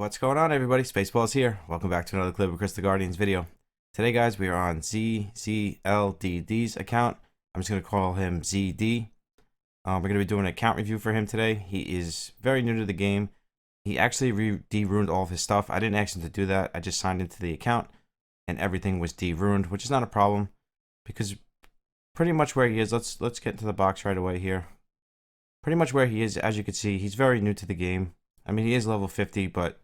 What's going on, everybody? Spaceballs here. Welcome back to another clip of Chris the Guardian's video. Today, guys, we are on zzldd's account. I'm just going to call him ZD. We're going to be doing an account review for him today. He is very new to the game. He actually de-runed all of his stuff. I didn't ask him to do that. I just signed into the account, and everything was de-runed, which is not a problem, because pretty much where he is, let's get into the box right away here. Pretty much where he is, as you can see, he's very new to the game. I mean, he is level 50, but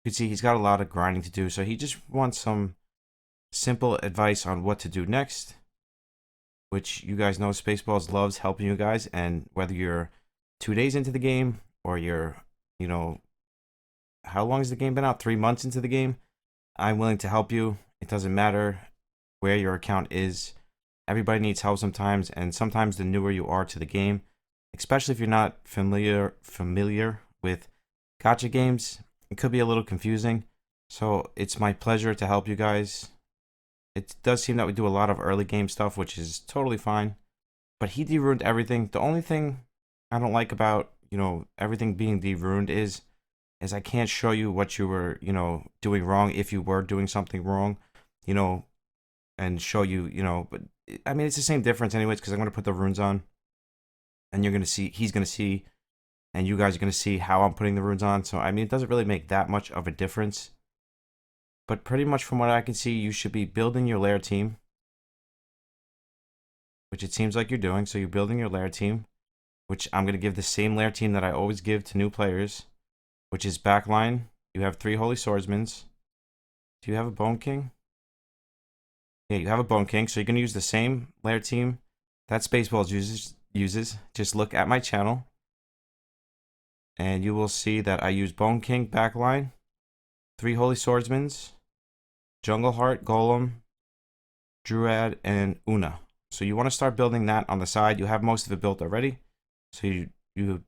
you can see he's got a lot of grinding to do. So he just wants some simple advice on what to do next, which you guys know Spaceballs loves helping you guys. And whether you're 2 days into the game or you're, how long has the game been out? 3 months into the game? I'm willing to help you. It doesn't matter where your account is. Everybody needs help sometimes, and sometimes the newer you are to the game, especially if you're not familiar with gacha games, it could be a little confusing. So it's my pleasure to help you guys. It does seem that we do a lot of early game stuff, which is totally fine. But he de-ruined everything. The only thing I don't like about, everything being de-ruined is I can't show you what you were, doing wrong if you were doing something wrong, and show you, but I mean, it's the same difference anyways, because I'm going to put the runes on, and you're going to see, he's going to see, and you guys are going to see how I'm putting the runes on. So, I mean, it doesn't really make that much of a difference. But pretty much from what I can see, you should be building your lair team, which it seems like you're doing. So you're building your lair team, which I'm going to give the same lair team that I always give to new players, which is backline. You have 3 Holy Swordsmen. Do you have a Bone King? Yeah, you have a Bone King. So you're going to use the same lair team that Spaceballs uses. Just look at my channel, and you will see that I use Bone King backline, 3 Holy Swordsmen, Jungle Heart, Golem, Druid, and Una. So you want to start building that on the side. You have most of it built already. So you're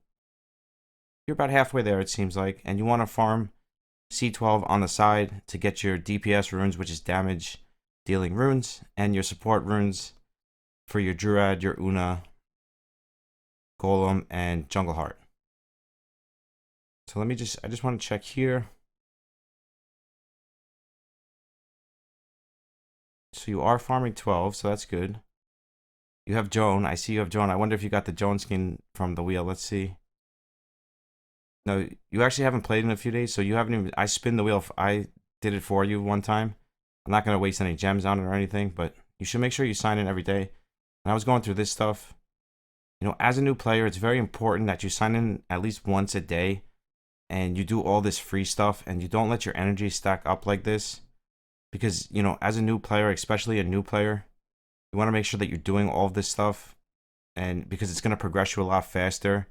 about halfway there, it seems like. And you want to farm C12 on the side to get your DPS runes, which is damage dealing runes, and your support runes for your Druid, your Una, Golem, and Jungle Heart. So I just want to check here. So you are farming 12, so that's good. You have Joan. I see you have Joan. I wonder if you got the Joan skin from the wheel. Let's see. No, you actually haven't played in a few days, so you haven't even... I spin the wheel. I did it for you one time. I'm not going to waste any gems on it or anything, but you should make sure you sign in every day. And I was going through this stuff. As a new player, it's very important that you sign in at least once a day, and you do all this free stuff, and you don't let your energy stack up like this. Because, as a new player, especially a new player, you want to make sure that you're doing all of this stuff. And because it's going to progress you a lot faster,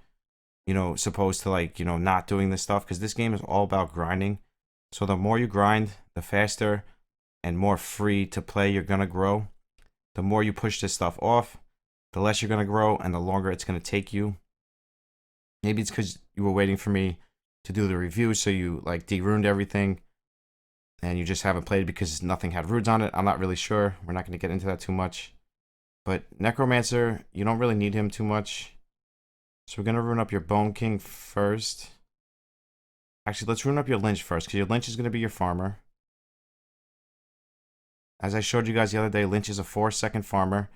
supposed to not doing this stuff. Because this game is all about grinding. So the more you grind, the faster and more free to play you're going to grow. The more you push this stuff off, the less you're going to grow and the longer it's going to take you. Maybe it's because you were waiting for me to do the review, so you de-ruined everything. And you just haven't played because nothing had runes on it. I'm not really sure. We're not going to get into that too much. But necromancer, you don't really need him too much. So we're going to rune up your Bone King first. Actually, let's rune up your Lynch first, because your Lynch is going to be your farmer. As I showed you guys the other day, Lynch is a 4-second farmer.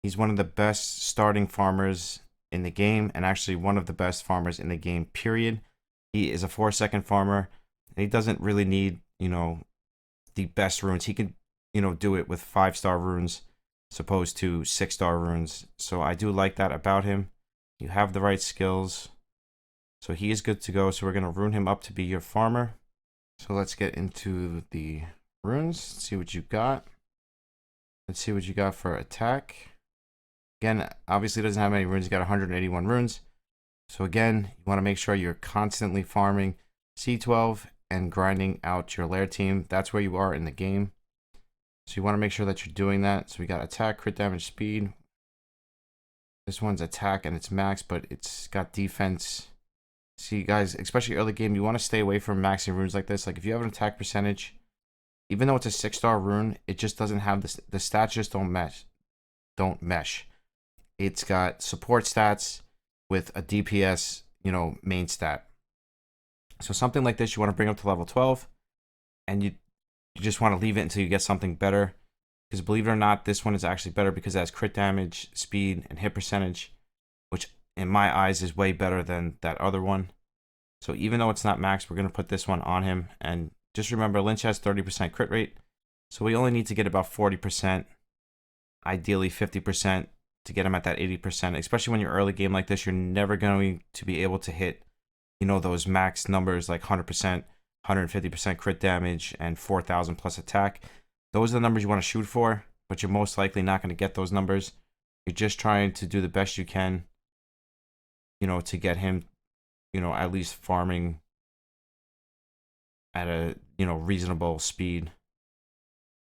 He's one of the best starting farmers in the game, and actually one of the best farmers in the game, period. He is a 4-second farmer, and he doesn't really need, the best runes. He can, do it with 5-star runes, opposed to 6-star runes. So I do like that about him. You have the right skills. So he is good to go. So we're going to rune him up to be your farmer. So let's get into the runes. Let's see what you got. Let's see what you got for attack. Again, obviously doesn't have many runes. You got 181 runes. So again, you want to make sure you're constantly farming C12 and grinding out your lair team. That's where you are in the game. So you want to make sure that you're doing that. So we got attack, crit damage, speed. This one's attack and it's max, but it's got defense. See, guys, especially early game, you want to stay away from maxing runes like this. Like if you have an attack percentage, even though it's a 6-star rune, it just doesn't have this. The stats just don't mesh. It's got support stats with a DPS, main stat. So something like this, you want to bring up to level 12, and you just want to leave it until you get something better. Because believe it or not, this one is actually better because it has crit damage, speed, and hit percentage, which in my eyes is way better than that other one. So even though it's not max, we're going to put this one on him. And just remember, Lynch has 30% crit rate. So we only need to get about 40%, ideally 50% to get him at that 80%. Especially when you're early game like this, you're never going to be able to hit, you know, those max numbers like 100%, 150% crit damage, and 4,000 plus attack. Those are the numbers you want to shoot for, but you're most likely not going to get those numbers. You're just trying to do the best you can, you know, to get him, you know, at least farming at a, you know, reasonable speed.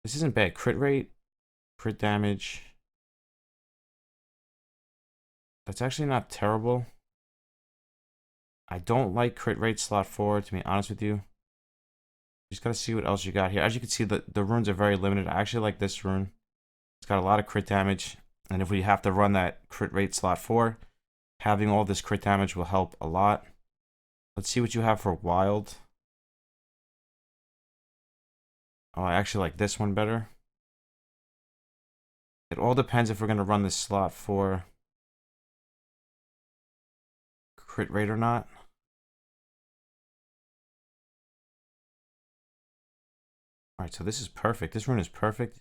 This isn't bad. Crit rate, crit damage. That's actually not terrible. I don't like crit rate slot 4, to be honest with you. Just gotta see what else you got here. As you can see, the runes are very limited. I actually like this rune. It's got a lot of crit damage. And if we have to run that crit rate slot 4, having all this crit damage will help a lot. Let's see what you have for wild. Oh, I actually like this one better. It all depends if we're going to run this slot for crit rate or not. Alright, so this is perfect. This rune is perfect.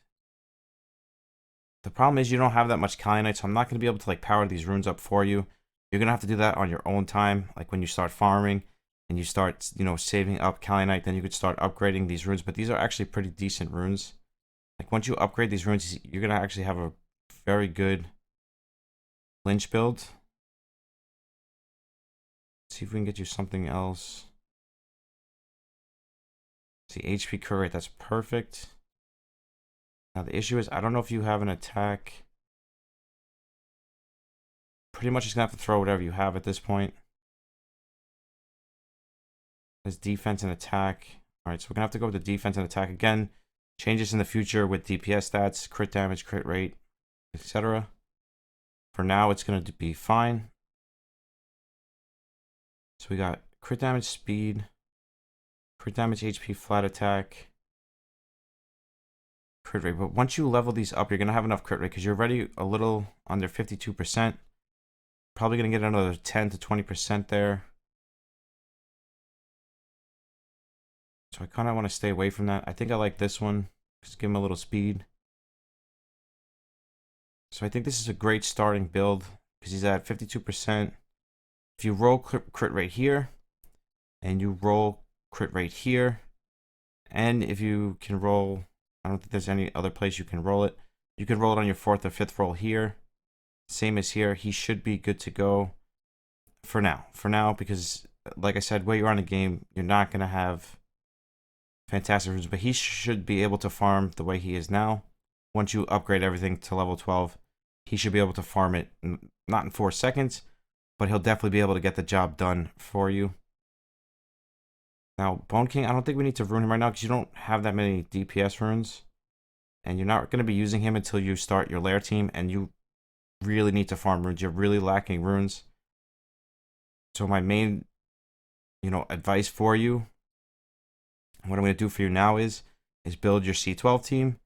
The problem is you don't have that much Kalinite, so I'm not going to be able to like power these runes up for you. You're going to have to do that on your own time. Like when you start farming and you start, you know, saving up Kalinite, then you could start upgrading these runes. But these are actually pretty decent runes. Like once you upgrade these runes, you're going to actually have a very good Lynch build. Let's see if we can get you something else. See, HP crit rate, that's perfect. Now the issue is, I don't know if you have an attack. Pretty much just gonna have to throw whatever you have at this point. There's defense and attack. Alright, so we're gonna have to go with the defense and attack again. Changes in the future with DPS stats, crit damage, crit rate, etc. For now, it's gonna be fine. So we got crit damage, speed, crit damage, HP, flat attack, crit rate. But once you level these up, you're gonna have enough crit rate because you're already a little under 52%. Probably gonna get another 10 to 20% there. So I kind of want to stay away from that. I think I like this one. Just give him a little speed. So I think this is a great starting build because he's at 52%. If you roll crit rate here, and you roll crit rate here, and if you can roll, I don't think there's any other place you can roll it. You can roll it on your 4th or 5th roll here. Same as here. He should be good to go for now. For now, because like I said, while you're on a game, you're not going to have fantastic runes, but he should be able to farm the way he is now. Once you upgrade everything to level 12, he should be able to farm it, not in 4 seconds, but he'll definitely be able to get the job done for you. Now, Bone King, I don't think we need to rune him right now because you don't have that many DPS runes, and you're not going to be using him until you start your lair team, and you really need to farm runes. You're really lacking runes. So my main, you know, advice for you, what I'm going to do for you now is build your C12 team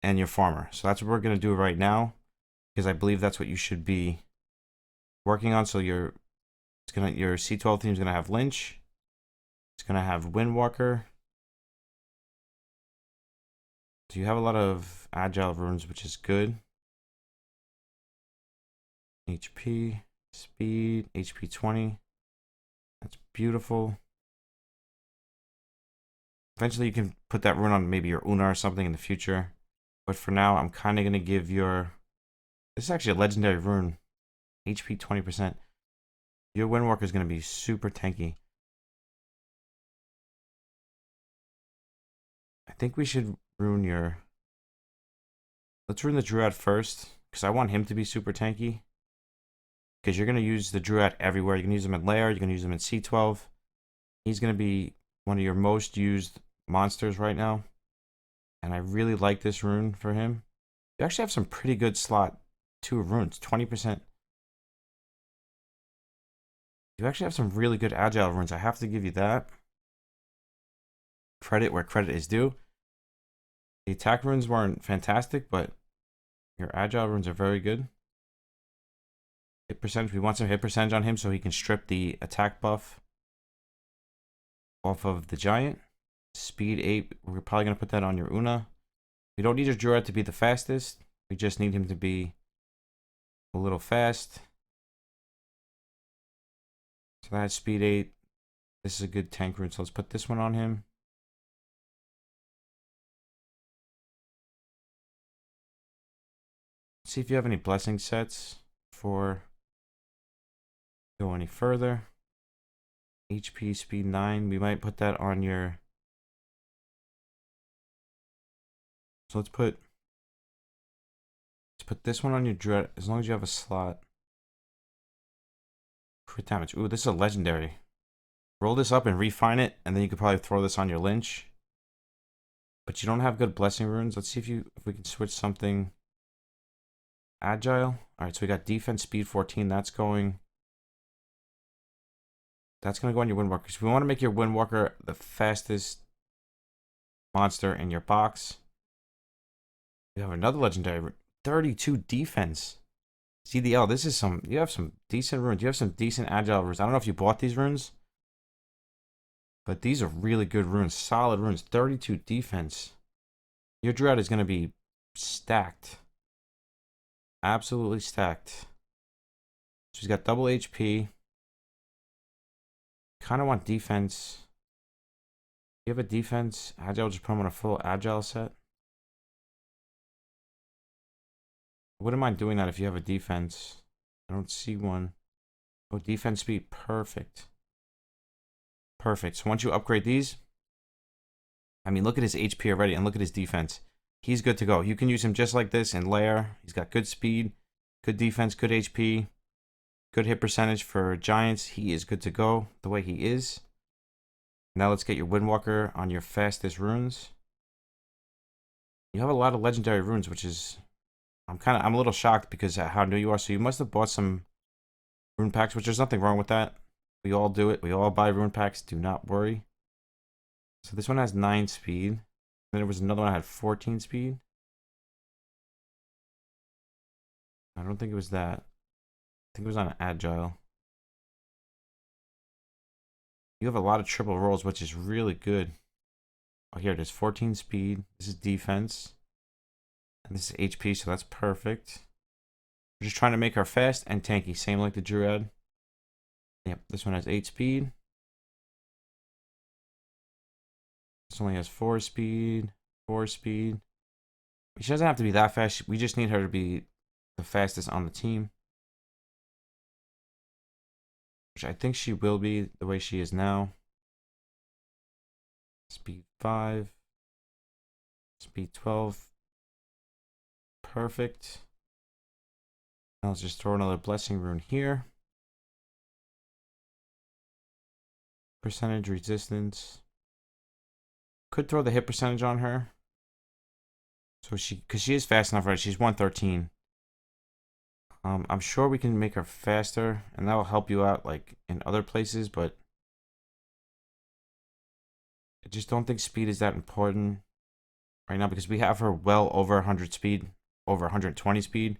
and your farmer. So that's what we're going to do right now, because I believe that's what you should be working on. So your C12 team is going to have Lynch. It's going to have Windwalker. So you have a lot of agile runes, which is good. HP, speed, HP 20. That's beautiful. Eventually you can put that rune on maybe your Una or something in the future. But for now, I'm kind of going to give your... This is actually a legendary rune. HP 20%. Your Windwalker is going to be super tanky. I think we should rune your... Let's rune the Druid first, because I want him to be super tanky. Because you're going to use the Druid everywhere. You can use him in Lair, you can use him in C12. He's going to be one of your most used monsters right now. And I really like this rune for him. You actually have some pretty good slot 2 runes, 20%. You actually have some really good agile runes. I have to give you that. credit where credit is due. The attack runes weren't fantastic, but your agile runes are very good. Hit percentage, we want some hit percentage on him so he can strip the attack buff off of the giant. Speed 8, we're probably going to put that on your Una. We don't need your druid to be the fastest. We just need him to be a little fast. So that's speed 8. This is a good tank rune, so let's put this one on him. See if you have any blessing sets for go any further. HP speed 9. We might put that on your. So let's put this one on your dread as long as you have a slot. Crit damage. Ooh, this is a legendary. Roll this up and refine it, and then you could probably throw this on your Lynch. But you don't have good blessing runes. Let's see if we can switch something. Agile. Alright, so we got defense speed 14. That's going to go on your Windwalker. So we want to make your Windwalker the fastest monster in your box. We have another legendary. 32 defense. CDL, this is some, you have some decent runes. You have some decent agile runes. I don't know if you bought these runes, but these are really good runes. Solid runes. 32 defense. Your dread is going to be stacked. Absolutely stacked. She's got double HP. Kind of want defense. You have a defense. Agile, just put them on a full agile set. I wouldn't mind doing that if you have a defense. I don't see one. Oh, defense speed. Perfect. Perfect. So once you upgrade these, I mean, look at his HP already and look at his defense. He's good to go. You can use him just like this in lair. He's got good speed, good defense, good HP, good hit percentage for giants. He is good to go the way he is. Now let's get your Windwalker on your fastest runes. You have a lot of legendary runes, which is, I'm a little shocked because of how new you are. So you must have bought some rune packs, which there's nothing wrong with that. We all do it. We all buy rune packs. Do not worry. So this one has 9 speed. Then there was another one that had 14 speed. I don't think it was that. I think it was on agile. You have a lot of triple rolls, which is really good. Oh, here it is. 14 speed. This is defense. And this is HP, so that's perfect. We're just trying to make her fast and tanky. Same like the Druid. Yep, this one has 8 speed. This only has 4 speed. 4 speed. She doesn't have to be that fast. We just need her to be the fastest on the team. Which I think she will be the way she is now. Speed 5. Speed 12. Perfect. Now let's just throw another blessing rune here. Percentage resistance. Could throw the hit percentage on her. So because she is fast enough, right? She's 113. I'm sure we can make her faster, and that will help you out like in other places, but I just don't think speed is that important right now because we have her well over 100 speed, over 120 speed.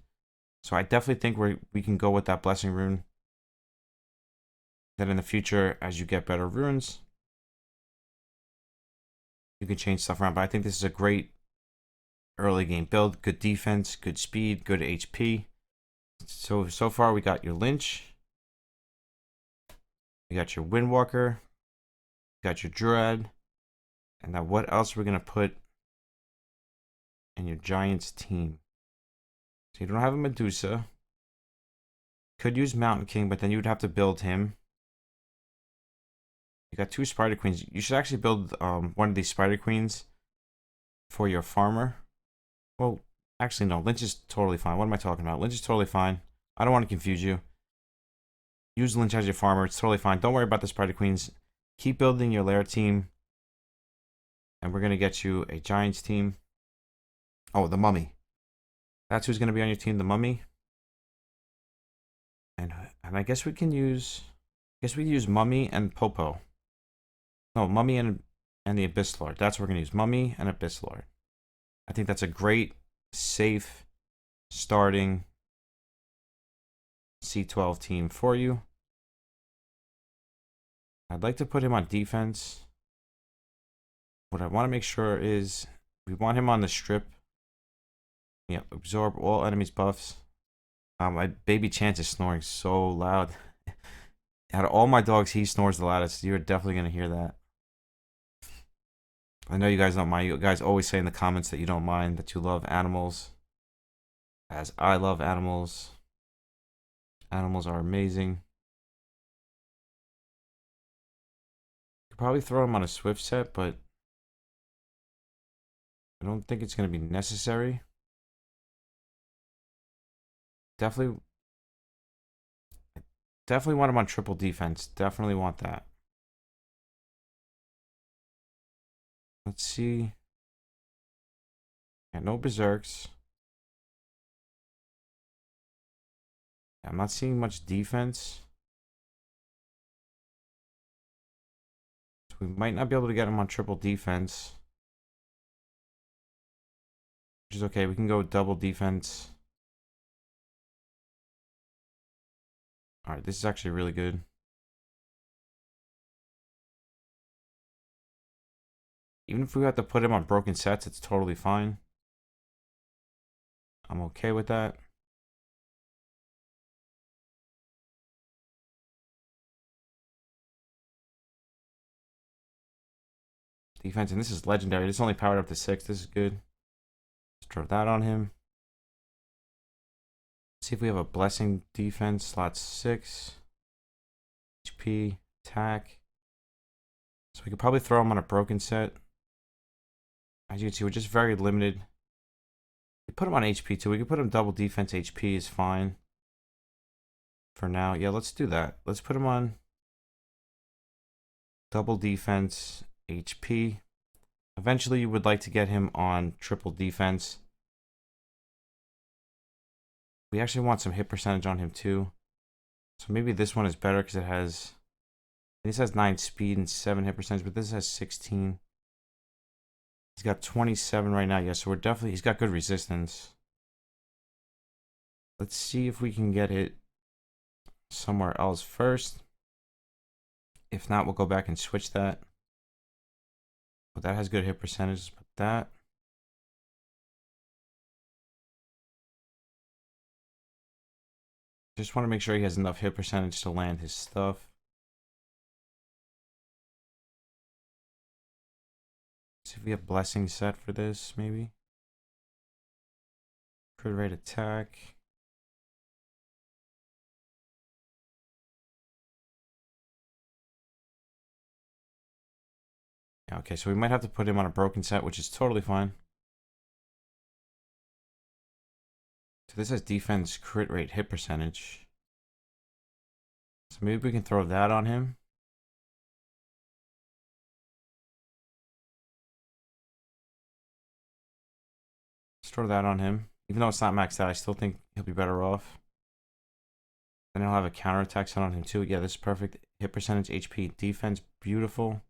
So I definitely think we can go with that blessing rune. Then in the future, as you get better runes, you can change stuff around. But I think this is a great early game build. Good defense, good speed, good HP. So far we got your Lynch. We got your Windwalker. We got your Druid. And now what else we're going to put in your Giants team? So you don't have a Medusa. Could use Mountain King, but then you would have to build him. You got 2 Spider Queens. You should actually build one of these Spider Queens for your farmer. Well, actually, no. Lynch is totally fine. What am I talking about? Lynch is totally fine. I don't want to confuse you. Use Lynch as your farmer. It's totally fine. Don't worry about the Spider Queens. Keep building your lair team. And we're going to get you a Giants team. Oh, the Mummy. That's who's going to be on your team, the Mummy. And I guess we can use... I guess we use Mummy and Popo. No, Mummy and and the Abyss Lord. That's what we're going to use. Mummy and Abyss Lord. I think that's a great, safe, starting C12 team for you. I'd like to put him on defense. What I want to make sure is we want him on the strip. Yep, absorb all enemies' buffs. My baby Chance is snoring so loud. Out of all my dogs, he snores the loudest. You're definitely going to hear that. I know you guys don't mind. You guys always say in the comments that you don't mind, that you love animals. As I love animals. Animals are amazing. Could probably throw him on a Swift set, but I don't think it's going to be necessary. Definitely want him on triple defense. Definitely want that. Let's see. Yeah, no berserks. I'm not seeing much defense. So we might not be able to get him on triple defense. Which is okay. We can go double defense. Alright, this is actually really good. Even if we have to put him on broken sets, it's totally fine. I'm okay with that. Defense, and this is legendary. This is only powered up to 6. This is good. Let's throw that on him. See if we have a blessing defense. Slot 6. HP. Attack. So we could probably throw him on a broken set. As you can see, we're just very limited. We put him on HP too. We could put him double defense. HP is fine. For now. Yeah, let's do that. Let's put him on double defense. HP. Eventually, you would like to get him on triple defense. We actually want some hit percentage on him too. So maybe this one is better because it has... This has 9 speed and 7 hit percentage, but this has 16. He's got 27 right now. Yeah, so we're definitely... He's got good resistance. Let's see if we can get it somewhere else first. If not, we'll go back and switch that. But that has good hit percentage. But that... Just want to make sure he has enough hit percentage to land his stuff. See if we have blessing set for this, maybe. Crit rate attack. Okay, so we might have to put him on a broken set, which is totally fine. So this has defense, crit rate, hit percentage. So maybe we can throw that on him. Let's throw that on him. Even though it's not maxed out, I still think he'll be better off. Then he'll have a counterattack set on him too. Yeah, this is perfect. Hit percentage, HP, defense, beautiful.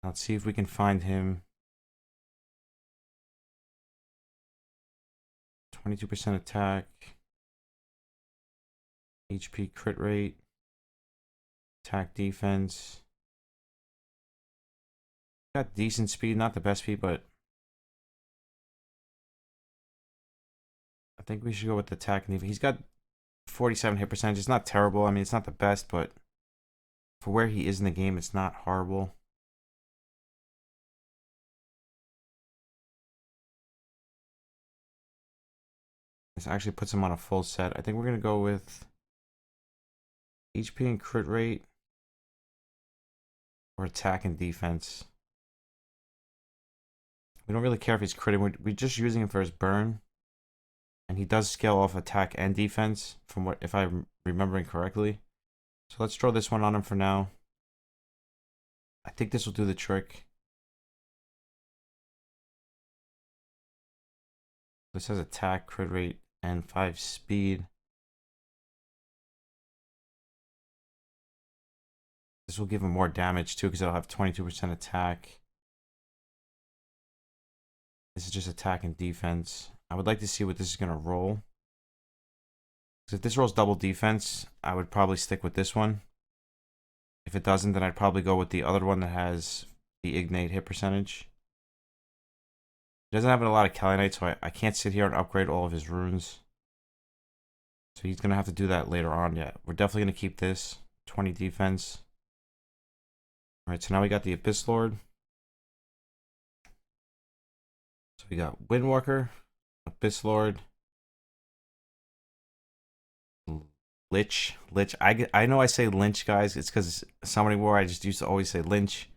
Let's see if we can find him. 22% attack. HP, crit rate. Attack, defense. Got decent speed, not the best speed, but I think we should go with the attack. He's got 47 hit percentage. It's not terrible. I mean, it's not the best, but for where he is in the game, it's not horrible. This actually puts him on a full set. I think we're going to go with HP and crit rate or attack and defense. We don't really care if he's critting. We're just using him for his burn. And he does scale off attack and defense, from what, if I'm remembering correctly. So let's throw this one on him for now. I think this will do the trick. This has attack, crit rate, and 5 speed. This will give him more damage too because it'll have 22% attack. This is just attack and defense. I would like to see what this is going to roll. Because if this rolls double defense, I would probably stick with this one. If it doesn't, then I'd probably go with the other one that has the Ignite hit percentage. He doesn't have a lot of Kalinite, so I can't sit here and upgrade all of his runes. So he's going to have to do that later on. Yeah, we're definitely going to keep this. 20 defense. Alright, so now we got the Abyss Lord. So we got Windwalker, Abyss Lord, Lich. I know I say Lynch, guys. It's because Summoning War, I just used to always say Lynch.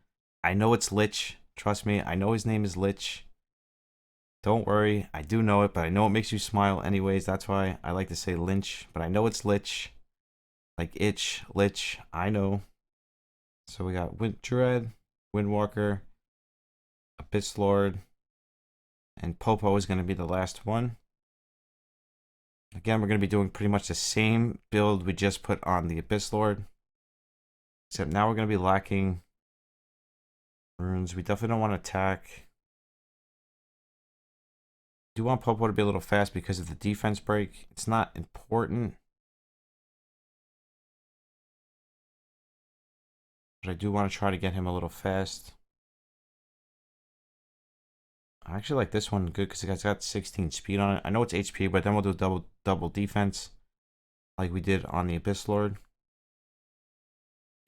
I know it's Lich. Trust me, I know his name is Lich. Don't worry, I do know it, but I know it makes you smile anyways. That's why I like to say Lynch, but I know it's Lich. Like itch, Lich, I know. So we got Dread, Windwalker, Abyss Lord, and Popo is going to be the last one. Again, we're going to be doing pretty much the same build we just put on the Abyss Lord. Except now we're going to be lacking runes. We definitely don't want to attack. Do want Popo to be a little fast because of the defense break. It's not important. But I do want to try to get him a little fast. I actually like this one good because it's got 16 speed on it. I know it's HP, but then we'll do double defense like we did on the Abyss Lord.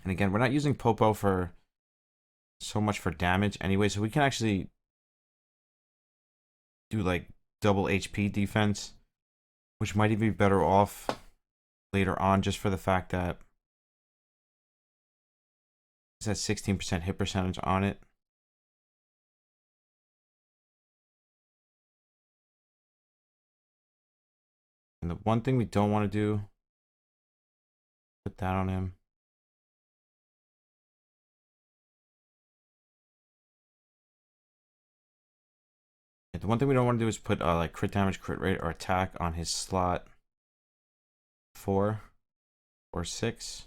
And again, we're not using Popo for so much for damage anyway, so we can actually do like double HP defense, which might even be better off later on just for the fact that it has 16% hit percentage on it. And the one thing we don't want to do, put that on him. The one thing we don't want to do is put like crit damage, crit rate, or attack on his slot 4 or 6.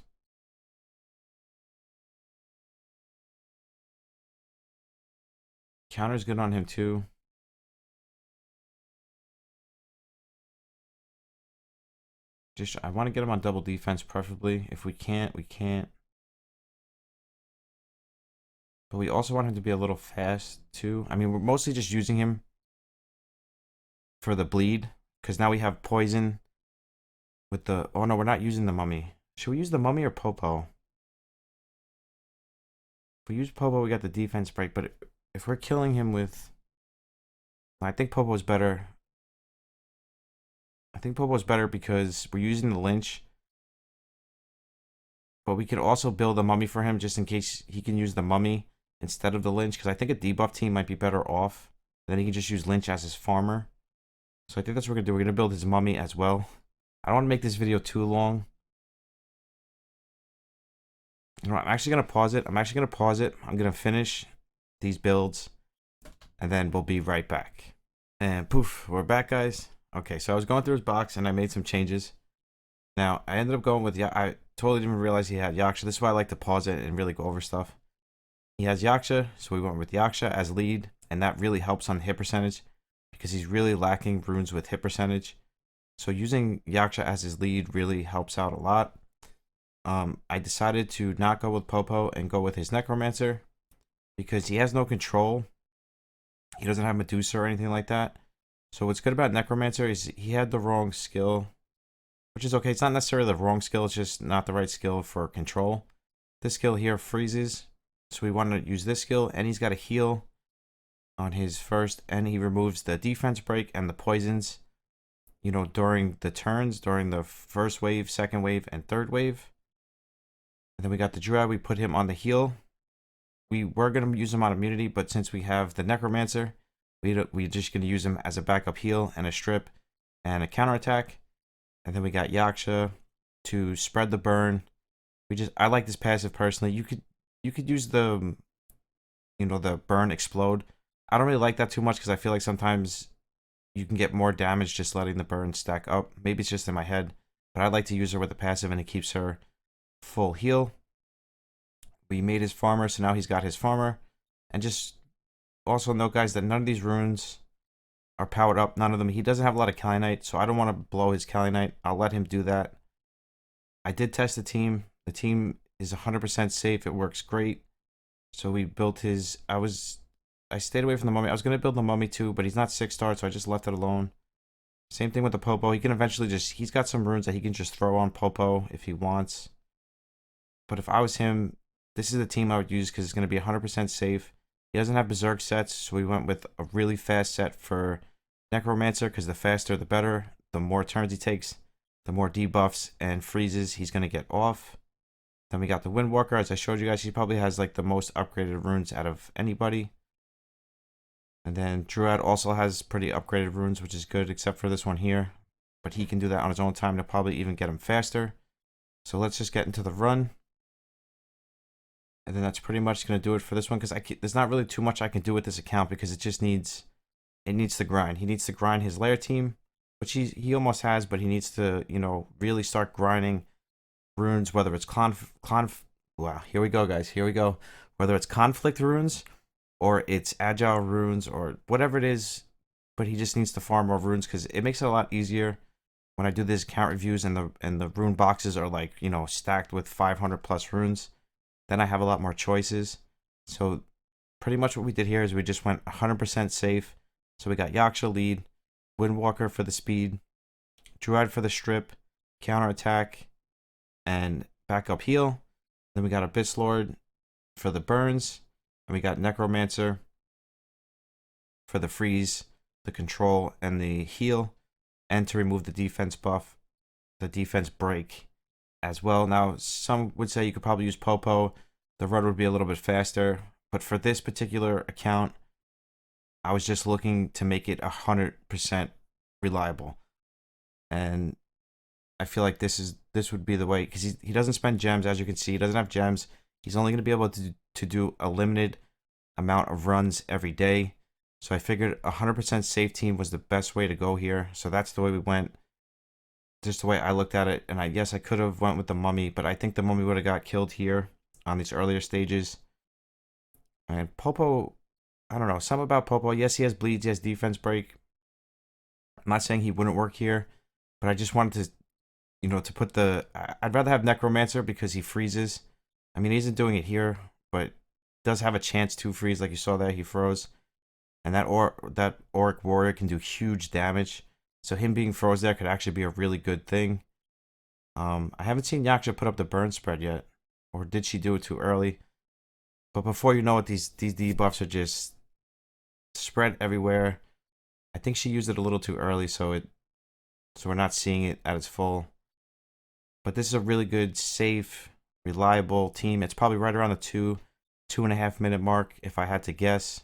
Counter's good on him too. Just I want to get him on double defense preferably. If we can't, we can't. But we also want him to be a little fast too. I mean, we're mostly just using him for the bleed because now we have poison with the... Oh no, we're not using the mummy. Should we use the mummy or Popo? If we use Popo, we got the defense break, but if we're killing him with... I think Popo's better. I think Popo's better because we're using the Lynch. But we could also build a mummy for him just in case he can use the mummy instead of the Lynch. Because I think a debuff team might be better off. Then he can just use Lynch as his farmer. So I think that's what we're going to do. We're going to build his mummy as well. I don't want to make this video too long. You know what, I'm actually going to pause it. I'm going to finish these builds. And then we'll be right back. And poof, we're back, guys. Okay, so I was going through his box and I made some changes. Now, I ended up going with... I totally didn't realize he had Yaksha. This is why I like to pause it and really go over stuff. He has Yaksha, so we went with Yaksha as lead. And that really helps on hit percentage because he's really lacking runes with hit percentage. So using Yaksha as his lead really helps out a lot. I decided to not go with Popo and go with his necromancer because he has no control. He doesn't have Medusa or anything like that. So what's good about necromancer is he had the wrong skill, which is okay. It's not necessarily the wrong skill. It's just not the right skill for control. This skill here freezes. So we want to use this skill, and he's got a heal on his first, and he removes the defense break and the poisons, you know, during the turns, during the first wave, second wave, and third wave. And then we got the Druid. We put him on the heal. We were going to use him on immunity, but since we have the necromancer, we're just going to use him as a backup heal and a strip and a counterattack. And then we got Yaksha to spread the burn. I like this passive personally. You could use the, you know, the burn explode. I don't really like that too much because I feel like sometimes you can get more damage just letting the burn stack up. Maybe it's just in my head, but I like to use her with the passive and it keeps her full heal. We made his farmer, so now he's got his farmer. And just also note, guys, that none of these runes are powered up. None of them. He doesn't have a lot of Kalinite, so I don't want to blow his Kalinite. I'll let him do that. I did test the team. The team is 100% safe. It works great. So we built his... I stayed away from the mummy. I was going to build the mummy too, but he's not 6-star, so I just left it alone. Same thing with the Popo. He can eventually just... He's got some runes that he can just throw on Popo if he wants. But if I was him, this is the team I would use because it's going to be 100% safe. He doesn't have Berserk sets, so we went with a really fast set for Necromancer because the faster the better. The more turns he takes, the more debuffs and freezes he's going to get off. Then we got the Windwalker. As I showed you guys, he probably has like the most upgraded runes out of anybody. And then Druid also has pretty upgraded runes, which is good, except for this one here. But he can do that on his own time to probably even get him faster. So let's just get into the run. And then that's pretty much going to do it for this one, because there's not really too much I can do with this account because it just needs the grind. He needs to grind his lair team, which he almost has, but he needs to, you know, really start grinding runes, whether it's wow, here we go, guys. Here we go. Whether it's conflict runes or it's agile runes or whatever it is, but he just needs to farm more runes because it makes it a lot easier when I do these account reviews and the rune boxes are like, you know, stacked with 500 plus runes. Then I have a lot more choices. So pretty much what we did here is we just went 100% safe. So we got Yaksha lead, Windwalker for the speed, Druid for the strip, counterattack, and backup heal. Then we got Abyss Lord for the burns, and we got Necromancer for the freeze, the control, and the heal, and to remove the defense buff, the defense break as well. Now, some would say you could probably use Popo. The run would be a little bit faster, but for this particular account, I was just looking to make it 100% reliable. And I feel like this would be the way, because he doesn't spend gems. As you can see, he doesn't have gems. He's only going to be able to do a limited amount of runs every day. So I figured 100% safe team was the best way to go here. So that's the way we went. Just the way I looked at it. And I guess I could have went with the mummy, but I think the mummy would have got killed here on these earlier stages. And Popo, I don't know, something about Popo. Yes, he has bleeds, he has defense break. I'm not saying he wouldn't work here, but I just wanted to, you know, to put the... I'd rather have Necromancer because he freezes. I mean, he isn't doing it here, but does have a chance to freeze, like you saw there. He froze. And that Auric Warrior can do huge damage. So him being froze there could actually be a really good thing. I haven't seen Yaksha put up the burn spread yet. Or did she do it too early? But before you know it, these debuffs are just spread everywhere. I think she used it a little too early, so we're not seeing it at its full. But this is a really good, safe, reliable team. It's probably right around the 2.5 minute mark, if I had to guess.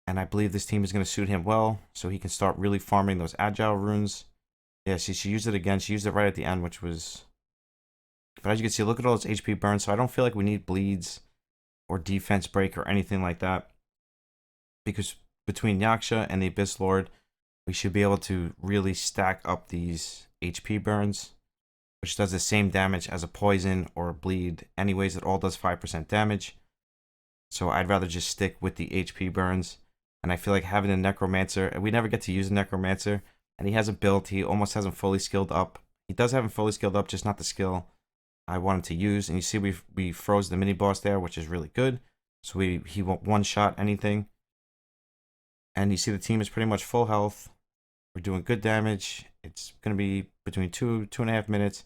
And I believe this team is going to suit him well, so he can start really farming those agile runes. Yeah, she used it again. She used it right at the end, which was... But as you can see, look at all those HP burns. So I don't feel like we need bleeds or defense break or anything like that. Because between Yaksha and the Abyss Lord, we should be able to really stack up these HP burns, which does the same damage as a poison or a bleed. Anyways, it all does 5% damage. So I'd rather just stick with the HP burns. And I feel like having a Necromancer, and we never get to use a Necromancer, and he has a build, he almost has him fully skilled up. He does have him fully skilled up, just not the skill I wanted to use. And you see we froze the mini boss there, which is really good. So he won't one-shot anything. And you see the team is pretty much full health. We're doing good damage. It's going to be between 2.5 minutes.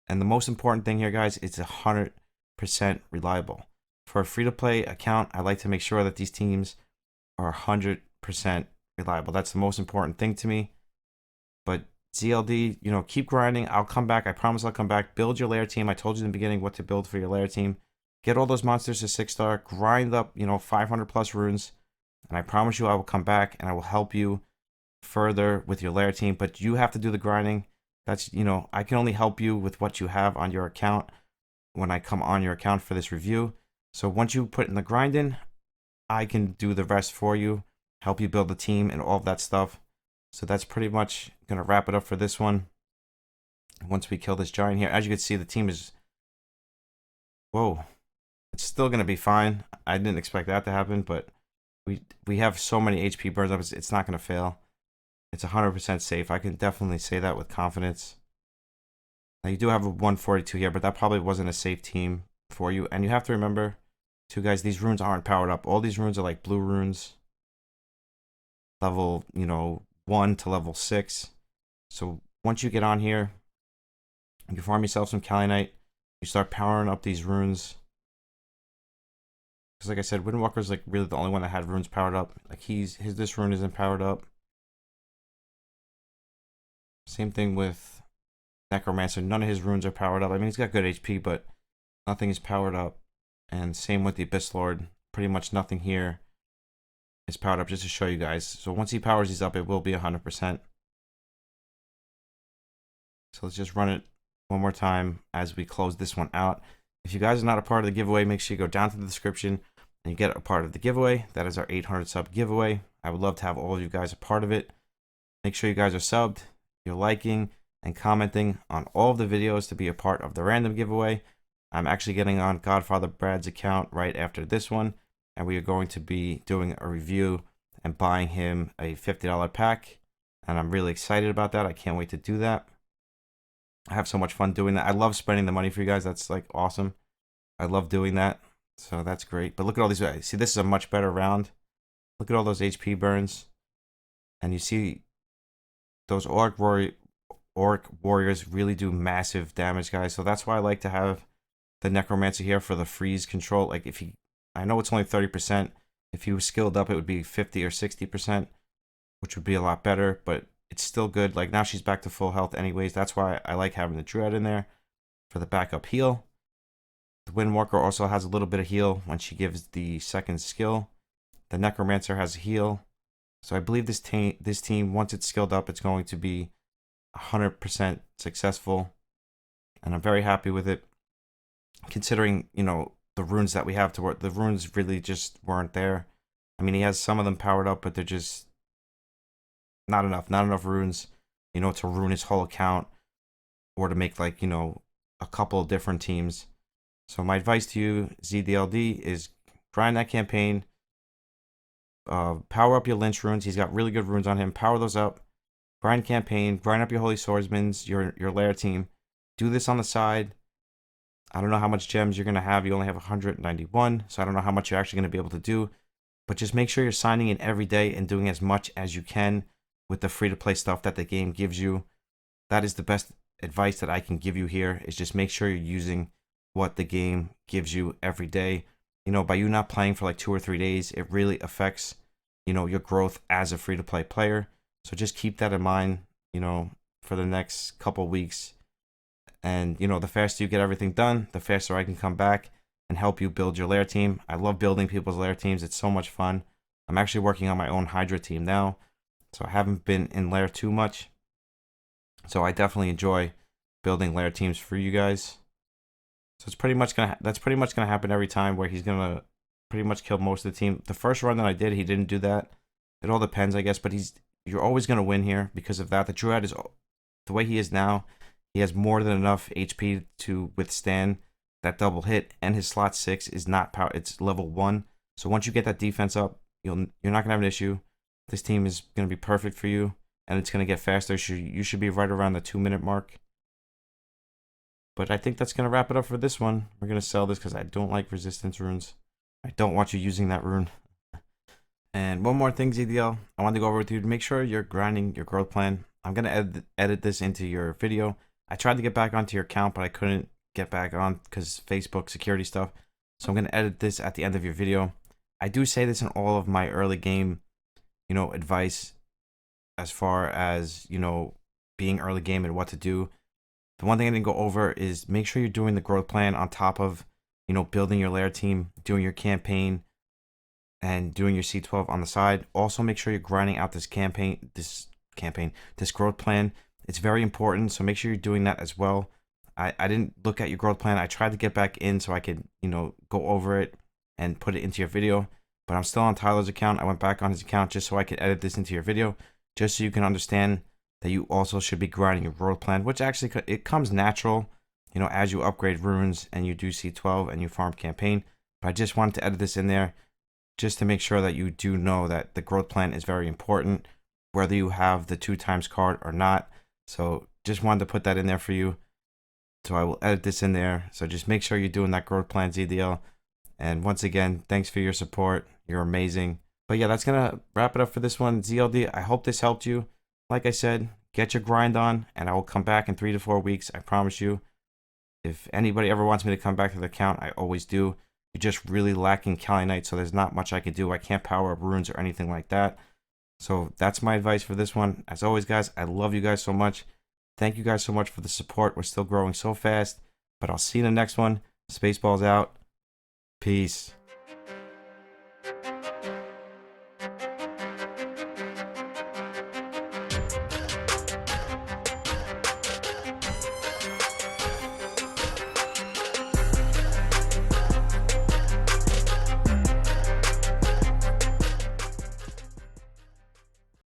And the most important thing here, guys, it's 100% reliable. For a free-to-play account, I like to make sure that these teams are 100% reliable. That's the most important thing to me. But ZLD, you know, keep grinding. I'll come back. I promise I'll come back. Build your lair team. I told you in the beginning what to build for your lair team. Get all those monsters to 6-star. Grind up, you know, 500 plus runes. And I promise you I will come back and I will help you further with your lair team. But you have to do the grinding. That's, you know, I can only help you with what you have on your account when I come on your account for this review. So once you put in the grinding, I can do the rest for you, help you build the team and all of that stuff. So that's pretty much going to wrap it up for this one. Once we kill this giant here, as you can see, the team is Whoa. It's still going to be fine. I didn't expect that to happen, but we have so many HP burns up, it's not going to fail. It's 100% safe. I can definitely say that with confidence. Now, you do have a 142 here, but that probably wasn't a safe team for you. And you have to remember, too, guys, these runes aren't powered up. All these runes are like blue runes. Level, 1 to level 6. So once you get on here, you farm yourself some Kalinite. You start powering up these runes. Because like I said, Windwalker's like really the only one that had runes powered up. Like this rune isn't powered up. Same thing with Necromancer. None of his runes are powered up. I mean, he's got good HP, but nothing is powered up. And same with the Abyss Lord. Pretty much nothing here is powered up, just to show you guys. So once he powers these up, it will be 100%. So let's just run it one more time as we close this one out. If you guys are not a part of the giveaway, make sure you go down to the description and you get a part of the giveaway. That is our 800 sub giveaway. I would love to have all of you guys a part of it. Make sure you guys are subbed, you're liking and commenting on all of the videos to be a part of the random giveaway. I'm actually getting on Godfather Brad's account right after this one, and we are going to be doing a review and buying him a $50 pack, and I'm really excited about that. I can't wait to do that. I have so much fun doing that. I love spending the money for you guys. That's like awesome. I love doing that, so that's great. But look at all these. See, this is a much better round. Look at all those HP burns, and you see those orc warriors really do massive damage, guys. So that's why I like to have the necromancer here for the freeze control. Like if he, I know it's only 30%. If he was skilled up, it would be 50 or 60%, which would be a lot better. But it's still good. Like now she's back to full health anyways. That's why I like having the Dread in there for the backup heal. The Windwalker also has a little bit of heal when she gives the second skill. The Necromancer has a heal. So I believe this team, once it's skilled up, it's going to be 100% successful. And I'm very happy with it. Considering, the runes that we have to work. The runes really just weren't there. I mean, he has some of them powered up, but they're just not enough. Not enough runes, to ruin his whole account. Or to make, like, a couple of different teams. So my advice to you, zzldd, is grind that campaign. Power up your Lynch runes. He's got really good runes on him. Power those up. Grind campaign. Grind up your Holy Swordsmans, your lair team. Do this on the side. I don't know how much gems you're going to have. You only have 191, so I don't know how much you're actually going to be able to do. But just make sure you're signing in every day and doing as much as you can with the free-to-play stuff that the game gives you. That is the best advice that I can give you here, is just make sure you're using what the game gives you every day. By you not playing for like 2 or 3 days, it really affects, your growth as a free-to-play player. So just keep that in mind, for the next couple weeks. And, the faster you get everything done, the faster I can come back and help you build your lair team. I love building people's lair teams. It's so much fun. I'm actually working on my own Hydra team now, so I haven't been in lair too much. So I definitely enjoy building lair teams for you guys. So it's that's pretty much gonna happen every time, where he's gonna pretty much kill most of the team. The first run that I did, he didn't do that. It all depends, I guess, but you're always gonna win here because of that. The Druid is the way he is now. He has more than enough HP to withstand that double hit, and his slot 6 is not power. It's level 1. So once you get that defense up, you're not gonna have an issue. This team is gonna be perfect for you, and it's gonna get faster. You should be right around the 2-minute mark. But I think that's gonna wrap it up for this one. We're gonna sell this because I don't like resistance runes. I don't want you using that rune. And one more thing, ZDL, I wanted to go over with you to make sure you're grinding your growth plan. I'm gonna edit this into your video. I tried to get back onto your account, but I couldn't get back on because Facebook security stuff. So I'm going to edit this at the end of your video. I do say this in all of my early game, advice as far as, being early game and what to do. The one thing I didn't go over is make sure you're doing the growth plan on top of, building your lair team, doing your campaign, and doing your C12 on the side. Also make sure you're grinding out this growth plan. It's very important, so make sure you're doing that as well. I didn't look at your growth plan. I tried to get back in so I could, go over it and put it into your video. But I'm still on Tyler's account. I went back on his account just so I could edit this into your video, just so you can understand that you also should be grinding your growth plan, which actually it comes natural. you know, as you upgrade runes and you do C12 and you farm campaign. But I just wanted to edit this in there just to make sure that you do know that the growth plan is very important, whether you have the 2x card or not. So just wanted to put that in there for you. So I will edit this in there. So just make sure you're doing that growth plan, ZDL. And once again, thanks for your support. You're amazing. But yeah, that's going to wrap it up for this one. ZLD, I hope this helped you. Like I said, get your grind on, and I will come back in 3 to 4 weeks. I promise you. If anybody ever wants me to come back to the account, I always do. You're just really lacking Kali Knight, so there's not much I can do. I can't power up runes or anything like that. So that's my advice for this one. As always, guys, I love you guys so much. Thank you guys so much for the support. We're still growing so fast. But I'll see you in the next one. Spaceballs out. Peace.